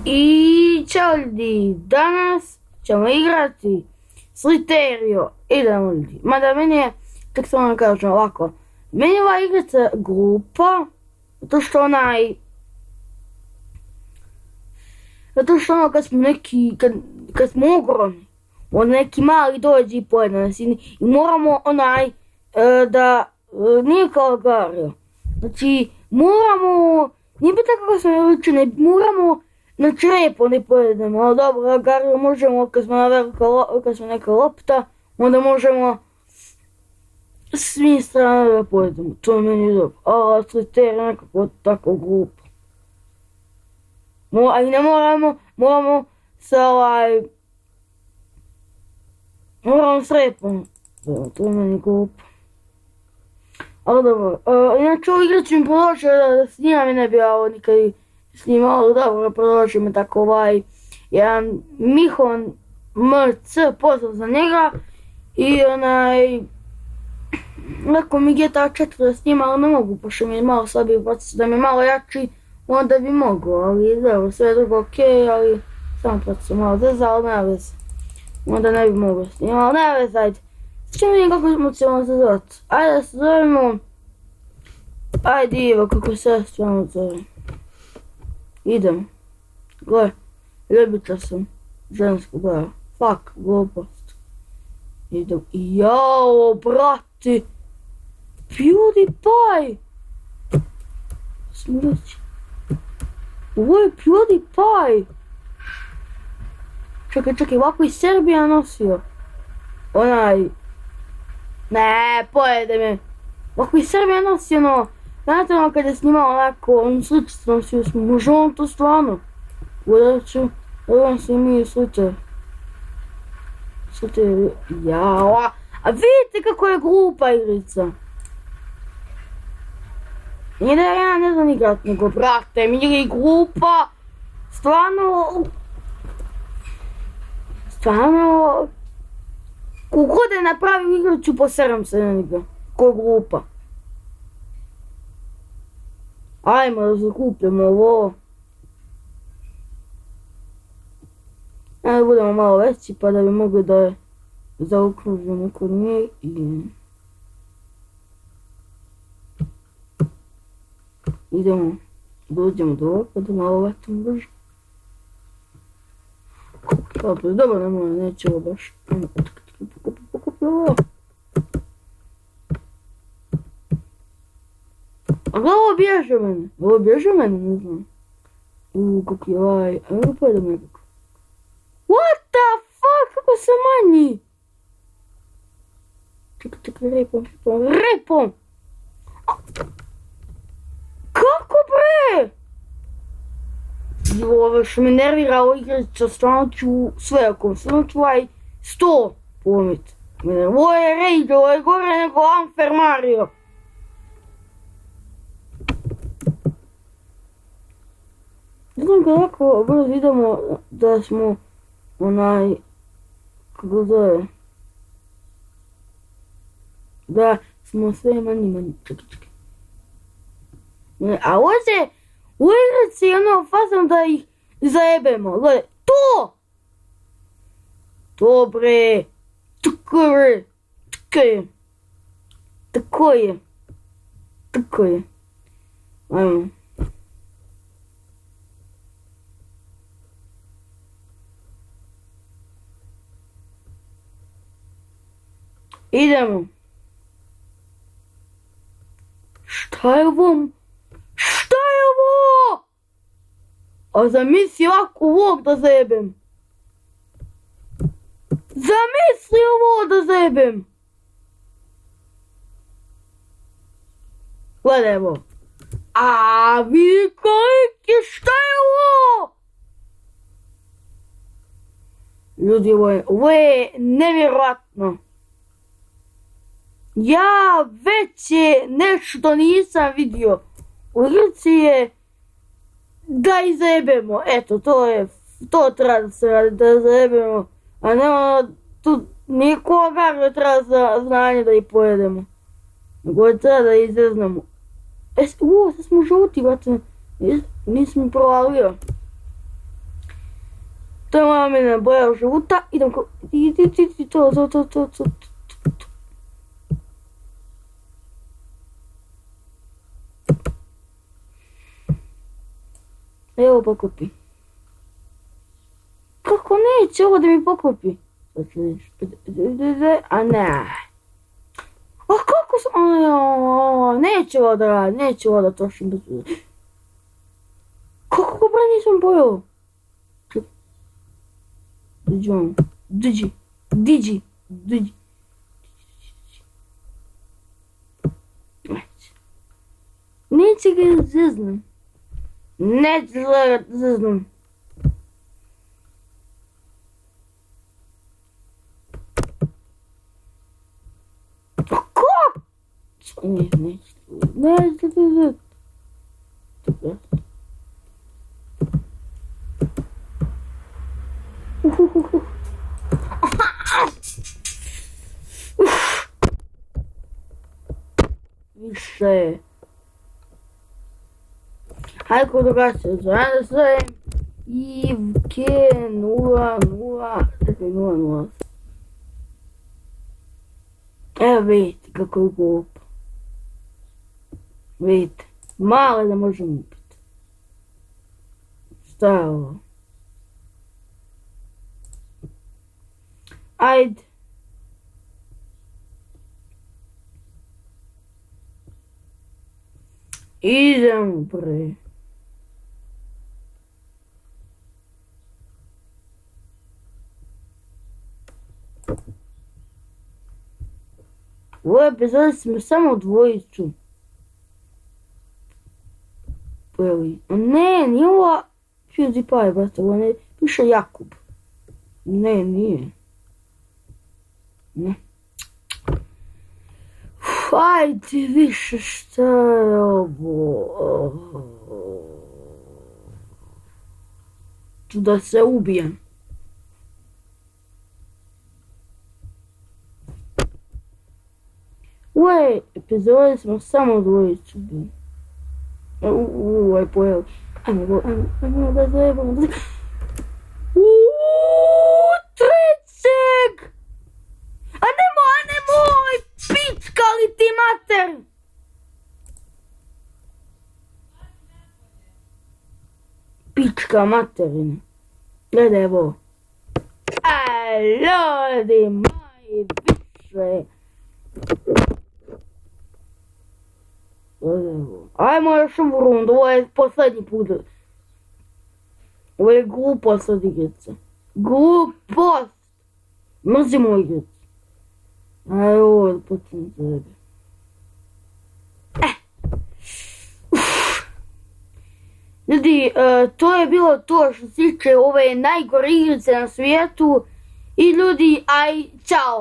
I ćao ljudi, danas ćemo igrati Sliterio. Idemo ljudi, mada meni je, kako sam vam kažem ovako, meni je ova igrica grupa, zato što kad smo neki, kad smo ogromni, on neki mali dođe i pojede nas i moramo da, nije kao Gario, znači moramo, nije bi tako kako smo učili, moramo na črepo ne pojedemo, ali dobro, Gario možemo, kad smo neka lopta, onda možemo svim strana da pojedemo, to je meni dobro, a Sliterio nekako tako glupo. I ne moramo sa moramo s repom, to je meni glupo. Ali dobro, inače ovu igru ću mi prodložiti da snimam i ne bi ja ovo nikad snimao, ali dobro, prodložiti me tako jedan Mihon MC, pozdrav za njega i neko mi GTA 4 da snima, ali ne mogu, pošto mi je malo slabiji proces, da mi je malo jači, onda bi mogu, ali dobro, sve drugo okej, ali samo proces malo zeza, ali nema veze. Onda ne bi mogu snimati, ali nema veze, ajde. S čim vidim kako ćemo se zvati? Ajde da se zovemo... Ajde Ivo, kako se stvarno zovem. Idemo. Gle, ljubica sam ženskog broja. Fuck, glupost. Idemo. Jao, brati! PewDiePie! Smrći. Ovo je PewDiePie! Čekaj, ovako i Serbija nosio. Ne, pojede me. Ovako i Serbija nosio znate kad je snimao onako, sličicu svi smo, može on to stvarno? Gledam se mi Sliterio. Jao, a vidite kako je glupa igrica. Nije da ja ne znam igrat, nego brate, mi je glupa. Stvarno, kogod je napravio igricu, poseram se na njega. Ko je glupa. Ajmo da zakupimo ovo. Ajde budemo malo veći pa da bi mogli da je zaokružimo kod nje i... Idemo, dođemo do ovoga, da malo letimo brže. Dobro, nemoj, neće ovo baš. Pokupi ovo. A gleda, ovo bježe mene, ne znam. Kako je ajmo pojedem nekako. What the fuck, kako se manji? Čekaj, repom! Kako bre? Ovo što me nervira ovo igrica, stvarno ću sve ako, stvarno ću 100 pomit. Ovo je rage, ovo je gore nego Unfair Mario. Znam kako brzo idemo da smo kako zove, da smo sve manji, čekaj. A ovo se u igrici fazom da ih zajebemo, gledaj, to bre, tako je, ajmo. Idemo. Šta je ovo? A zamisli ovako ovog da zajebem. Gledaj ovo. A vidi koliki, šta je ovo? Ljudi, ovo je nevjerojatno. Ja već nešto nisam vidio. U igrici je da i zajebemo, eto, to treba da se radi, da zajebemo, a nema tu nikoga ne treba znanje da ih pojedemo, nego treba da ih zeznemo. Sad smo žuti, brate, nisam mi provalio. To je moja omiljena boja žuta. Idem ko... To. Evo pokupi. Kako neće ovo da mi pokupi? A ne. A kako sam... Neće ovo da radi, neće ovo da trošim bez... Kako ga bre nisam pojao? Dođi vam. Diđi. Neće ga zeznem. Neće ga zeznem. Kako? Neće. Više. Hajde kod drugačije, zove se Ivke 00, čekaj 00. Evo vidite kako je glupo. Vidite, malo da možemo upiti. Šta je ovo? Ajde. Idemo bre. U ovoj epizodi smo samo dvojicu. Pojeli. A ne, nije ovo PewDiePie, brate, ovo ne piše Jakub. Ne, nije. Ne. Ajde više, šta je ovo? Tu da se ubijem. U ovoj epizodi smo samo dvojicu bili. Aj pojel. Ajmo da zajebamo. Trećeg! A nemoj! Pička li ti mater! Pička materina. Gledaj ovo. A ljudi moji više. Ajmo još ovu rundu, ovo je posljednji put. Ovo je glupost od igrice. Glupost! Mrzimo igricu. Ajde ovo da počnem sebe. Ljudi, to je bilo to što se tiče ove najgore igrice na svijetu. I ljudi, aj, čao!